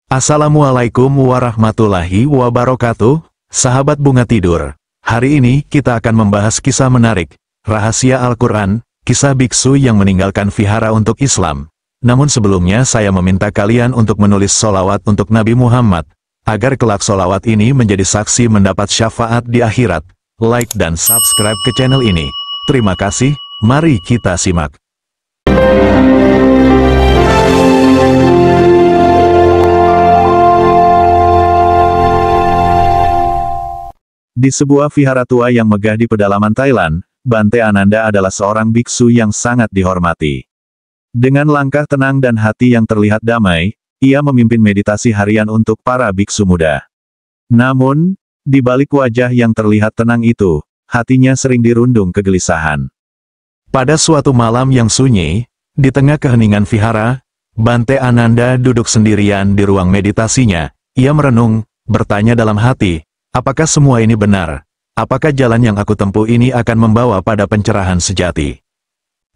Assalamualaikum warahmatullahi wabarakatuh, sahabat bunga tidur. Hari ini kita akan membahas kisah menarik, rahasia Al-Quran, kisah biksu yang meninggalkan vihara untuk Islam. Namun sebelumnya saya meminta kalian untuk menulis sholawat untuk Nabi Muhammad, agar kelak sholawat ini menjadi saksi mendapat syafaat di akhirat. Like dan subscribe ke channel ini. Terima kasih, mari kita simak. Di sebuah vihara tua yang megah di pedalaman Thailand, Bante Ananda adalah seorang biksu yang sangat dihormati. Dengan langkah tenang dan hati yang terlihat damai, ia memimpin meditasi harian untuk para biksu muda. Namun, di balik wajah yang terlihat tenang itu, hatinya sering dirundung kegelisahan. Pada suatu malam yang sunyi, di tengah keheningan vihara, Bante Ananda duduk sendirian di ruang meditasinya. Ia merenung, bertanya dalam hati, apakah semua ini benar? Apakah jalan yang aku tempuh ini akan membawa pada pencerahan sejati?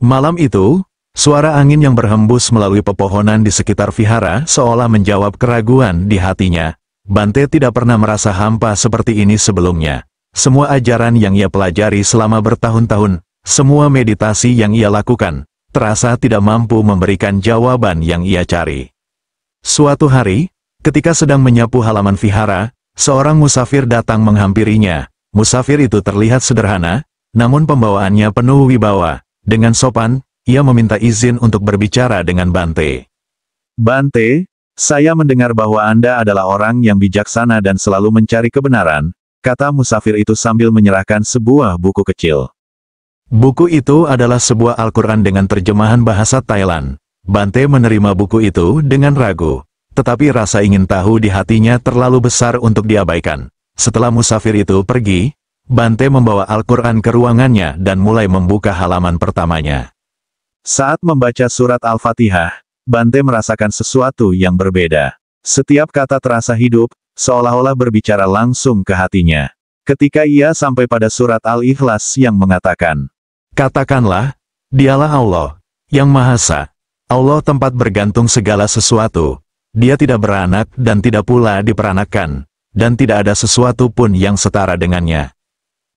Malam itu, suara angin yang berhembus melalui pepohonan di sekitar vihara seolah menjawab keraguan di hatinya. Bante tidak pernah merasa hampa seperti ini sebelumnya. Semua ajaran yang ia pelajari selama bertahun-tahun, semua meditasi yang ia lakukan, terasa tidak mampu memberikan jawaban yang ia cari. Suatu hari, ketika sedang menyapu halaman vihara, seorang musafir datang menghampirinya. Musafir itu terlihat sederhana, namun pembawaannya penuh wibawa. Dengan sopan, ia meminta izin untuk berbicara dengan Bante. "Bante, saya mendengar bahwa Anda adalah orang yang bijaksana dan selalu mencari kebenaran," kata musafir itu sambil menyerahkan sebuah buku kecil. Buku itu adalah sebuah Al-Quran dengan terjemahan bahasa Thailand. Bante menerima buku itu dengan ragu. Tetapi rasa ingin tahu di hatinya terlalu besar untuk diabaikan. Setelah musafir itu pergi, Bante membawa Al-Quran ke ruangannya dan mulai membuka halaman pertamanya. Saat membaca surat Al-Fatihah, Bante merasakan sesuatu yang berbeda. Setiap kata terasa hidup, seolah-olah berbicara langsung ke hatinya. Ketika ia sampai pada surat Al-Ikhlas yang mengatakan, "Katakanlah, dialah Allah, yang Maha Esa. Allah tempat bergantung segala sesuatu. Dia tidak beranak dan tidak pula diperanakkan, dan tidak ada sesuatu pun yang setara dengannya."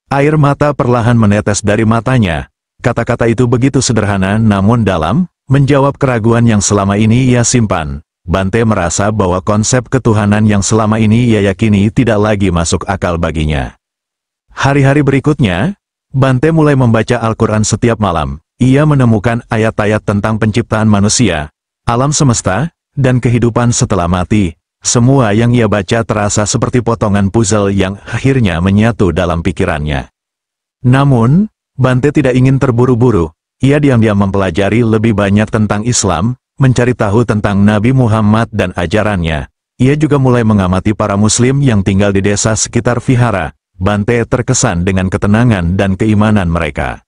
Air mata perlahan menetes dari matanya. Kata-kata itu begitu sederhana namun dalam, menjawab keraguan yang selama ini ia simpan. Bante merasa bahwa konsep ketuhanan yang selama ini ia yakini tidak lagi masuk akal baginya. Hari-hari berikutnya, Bante mulai membaca Al-Quran setiap malam. Ia menemukan ayat-ayat tentang penciptaan manusia, alam semesta, dan kehidupan setelah mati. Semua yang ia baca terasa seperti potongan puzzle yang akhirnya menyatu dalam pikirannya. Namun, Bante tidak ingin terburu-buru. Ia diam-diam mempelajari lebih banyak tentang Islam, mencari tahu tentang Nabi Muhammad dan ajarannya. Ia juga mulai mengamati para muslim yang tinggal di desa sekitar vihara. Bante terkesan dengan ketenangan dan keimanan mereka.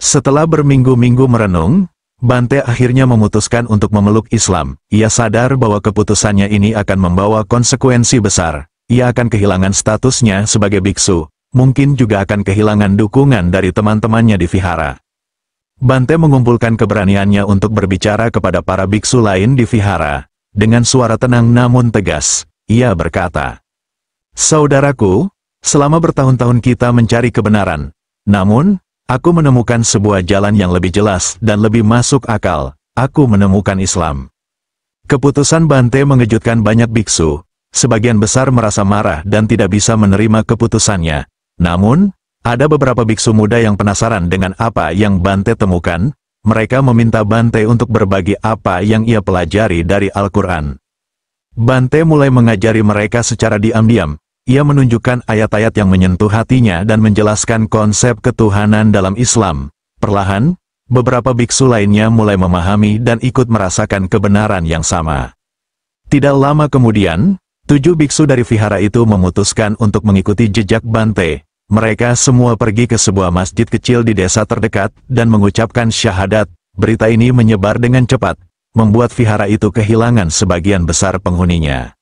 Setelah berminggu-minggu merenung, Bante akhirnya memutuskan untuk memeluk Islam. Ia sadar bahwa keputusannya ini akan membawa konsekuensi besar. Ia akan kehilangan statusnya sebagai biksu, mungkin juga akan kehilangan dukungan dari teman-temannya di vihara. Bante mengumpulkan keberaniannya untuk berbicara kepada para biksu lain di vihara. Dengan suara tenang namun tegas, ia berkata, "Saudaraku, selama bertahun-tahun kita mencari kebenaran. Namun, aku menemukan sebuah jalan yang lebih jelas dan lebih masuk akal. Aku menemukan Islam." Keputusan Bante mengejutkan banyak biksu. Sebagian besar merasa marah dan tidak bisa menerima keputusannya. Namun, ada beberapa biksu muda yang penasaran dengan apa yang Bante temukan. Mereka meminta Bante untuk berbagi apa yang ia pelajari dari Al-Quran. Bante mulai mengajari mereka secara diam-diam. Ia menunjukkan ayat-ayat yang menyentuh hatinya dan menjelaskan konsep ketuhanan dalam Islam. Perlahan, beberapa biksu lainnya mulai memahami dan ikut merasakan kebenaran yang sama. Tidak lama kemudian, 7 biksu dari vihara itu memutuskan untuk mengikuti jejak Bante. Mereka semua pergi ke sebuah masjid kecil di desa terdekat dan mengucapkan syahadat. Berita ini menyebar dengan cepat, membuat vihara itu kehilangan sebagian besar penghuninya.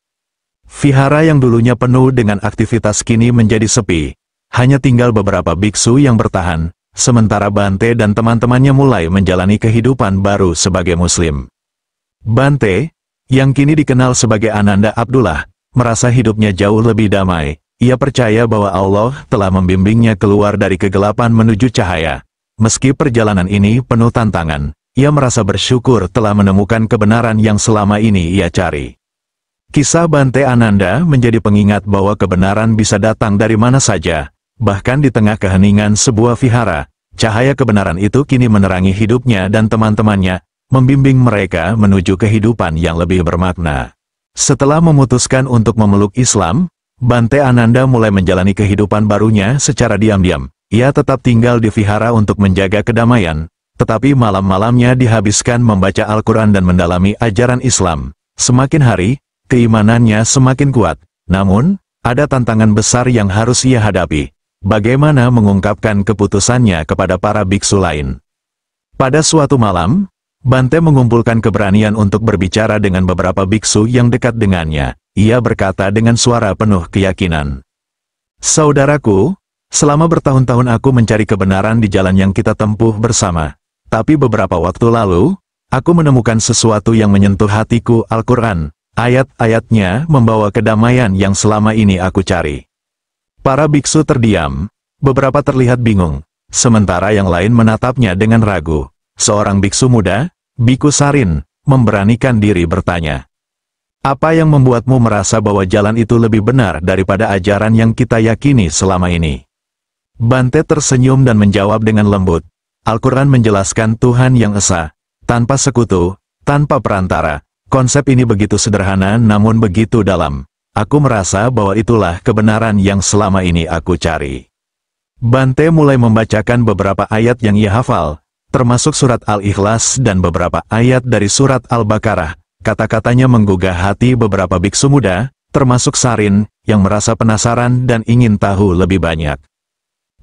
Vihara yang dulunya penuh dengan aktivitas kini menjadi sepi. Hanya tinggal beberapa biksu yang bertahan, sementara Bante dan teman-temannya mulai menjalani kehidupan baru sebagai muslim. Bante, yang kini dikenal sebagai Ananda Abdullah, merasa hidupnya jauh lebih damai. Ia percaya bahwa Allah telah membimbingnya keluar dari kegelapan menuju cahaya. Meski perjalanan ini penuh tantangan, ia merasa bersyukur telah menemukan kebenaran yang selama ini ia cari. Kisah Bante Ananda menjadi pengingat bahwa kebenaran bisa datang dari mana saja, bahkan di tengah keheningan sebuah vihara. Cahaya kebenaran itu kini menerangi hidupnya dan teman-temannya, membimbing mereka menuju kehidupan yang lebih bermakna. Setelah memutuskan untuk memeluk Islam, Bante Ananda mulai menjalani kehidupan barunya secara diam-diam. Ia tetap tinggal di vihara untuk menjaga kedamaian, tetapi malam-malamnya dihabiskan membaca Al-Quran dan mendalami ajaran Islam. Semakin hari, keimanannya semakin kuat. Namun, ada tantangan besar yang harus ia hadapi. Bagaimana mengungkapkan keputusannya kepada para biksu lain? Pada suatu malam, Bante mengumpulkan keberanian untuk berbicara dengan beberapa biksu yang dekat dengannya. Ia berkata dengan suara penuh keyakinan, "Saudaraku, selama bertahun-tahun aku mencari kebenaran di jalan yang kita tempuh bersama. Tapi beberapa waktu lalu, aku menemukan sesuatu yang menyentuh hatiku, Al-Quran. Ayat-ayatnya membawa kedamaian yang selama ini aku cari." Para biksu terdiam, beberapa terlihat bingung, sementara yang lain menatapnya dengan ragu. Seorang biksu muda, Biku Sarin, memberanikan diri bertanya, "Apa yang membuatmu merasa bahwa jalan itu lebih benar daripada ajaran yang kita yakini selama ini?" Bante tersenyum dan menjawab dengan lembut, "Al-Quran menjelaskan Tuhan yang esa, tanpa sekutu, tanpa perantara. Konsep ini begitu sederhana namun begitu dalam. Aku merasa bahwa itulah kebenaran yang selama ini aku cari." Bante mulai membacakan beberapa ayat yang ia hafal, termasuk surat Al-Ikhlas dan beberapa ayat dari surat Al-Baqarah. Kata-katanya menggugah hati beberapa biksu muda, termasuk Sarin, yang merasa penasaran dan ingin tahu lebih banyak.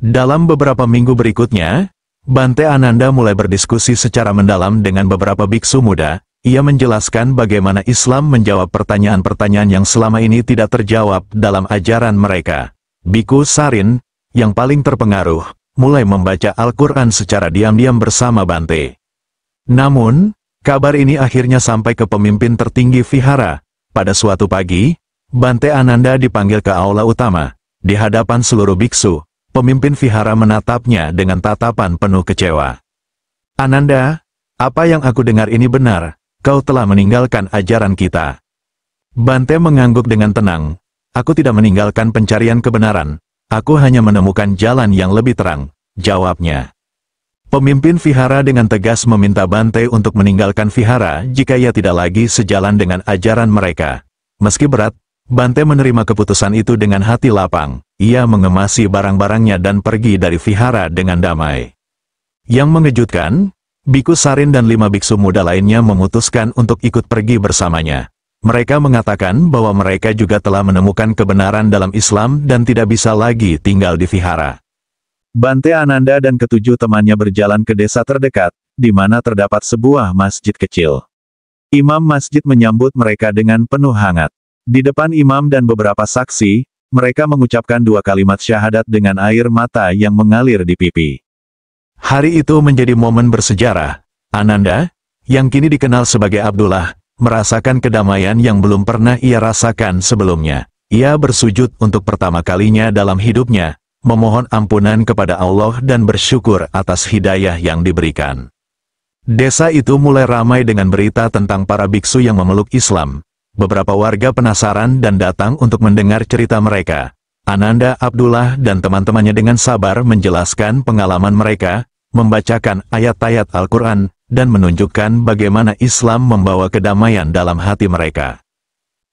Dalam beberapa minggu berikutnya, Bante Ananda mulai berdiskusi secara mendalam dengan beberapa biksu muda. Ia menjelaskan bagaimana Islam menjawab pertanyaan-pertanyaan yang selama ini tidak terjawab dalam ajaran mereka. Biku Sarin, yang paling terpengaruh, mulai membaca Al-Quran secara diam-diam bersama Bante. Namun, kabar ini akhirnya sampai ke pemimpin tertinggi vihara. Pada suatu pagi, Bante Ananda dipanggil ke aula utama. Di hadapan seluruh biksu, pemimpin vihara menatapnya dengan tatapan penuh kecewa. "Ananda, apa yang aku dengar ini benar, kau telah meninggalkan ajaran kita." Bante mengangguk dengan tenang, "Aku tidak meninggalkan pencarian kebenaran, aku hanya menemukan jalan yang lebih terang," jawabnya. Pemimpin vihara dengan tegas meminta Bante untuk meninggalkan vihara jika ia tidak lagi sejalan dengan ajaran mereka. Meski berat, Bante menerima keputusan itu dengan hati lapang. Ia mengemasi barang-barangnya dan pergi dari vihara dengan damai. Yang mengejutkan, Biku Sarin dan 5 biksu muda lainnya memutuskan untuk ikut pergi bersamanya. Mereka mengatakan bahwa mereka juga telah menemukan kebenaran dalam Islam dan tidak bisa lagi tinggal di vihara. Bante Ananda dan ketujuh temannya berjalan ke desa terdekat, di mana terdapat sebuah masjid kecil. Imam masjid menyambut mereka dengan penuh hangat. Di depan imam dan beberapa saksi, mereka mengucapkan 2 kalimat syahadat dengan air mata yang mengalir di pipi. Hari itu menjadi momen bersejarah. Ananda, yang kini dikenal sebagai Abdullah, merasakan kedamaian yang belum pernah ia rasakan sebelumnya. Ia bersujud untuk pertama kalinya dalam hidupnya, memohon ampunan kepada Allah dan bersyukur atas hidayah yang diberikan. Desa itu mulai ramai dengan berita tentang para biksu yang memeluk Islam. Beberapa warga penasaran dan datang untuk mendengar cerita mereka. Ananda Abdullah dan teman-temannya dengan sabar menjelaskan pengalaman mereka, membacakan ayat-ayat Al-Quran, dan menunjukkan bagaimana Islam membawa kedamaian dalam hati mereka.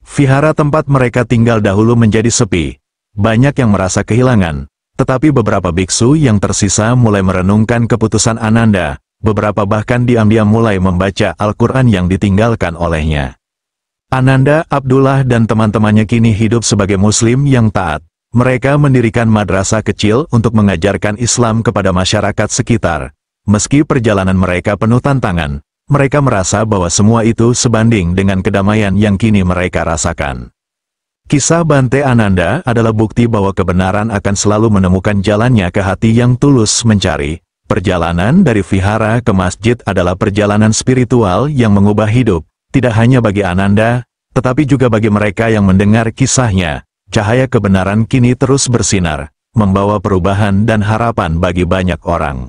Vihara tempat mereka tinggal dahulu menjadi sepi. Banyak yang merasa kehilangan. Tetapi beberapa biksu yang tersisa mulai merenungkan keputusan Ananda, beberapa bahkan diam-diam mulai membaca Al-Quran yang ditinggalkan olehnya. Ananda Abdullah dan teman-temannya kini hidup sebagai muslim yang taat. Mereka mendirikan madrasah kecil untuk mengajarkan Islam kepada masyarakat sekitar. Meski perjalanan mereka penuh tantangan, mereka merasa bahwa semua itu sebanding dengan kedamaian yang kini mereka rasakan. Kisah Bante Ananda adalah bukti bahwa kebenaran akan selalu menemukan jalannya ke hati yang tulus mencari. Perjalanan dari vihara ke masjid adalah perjalanan spiritual yang mengubah hidup. Tidak hanya bagi Ananda, tetapi juga bagi mereka yang mendengar kisahnya, cahaya kebenaran kini terus bersinar, membawa perubahan dan harapan bagi banyak orang.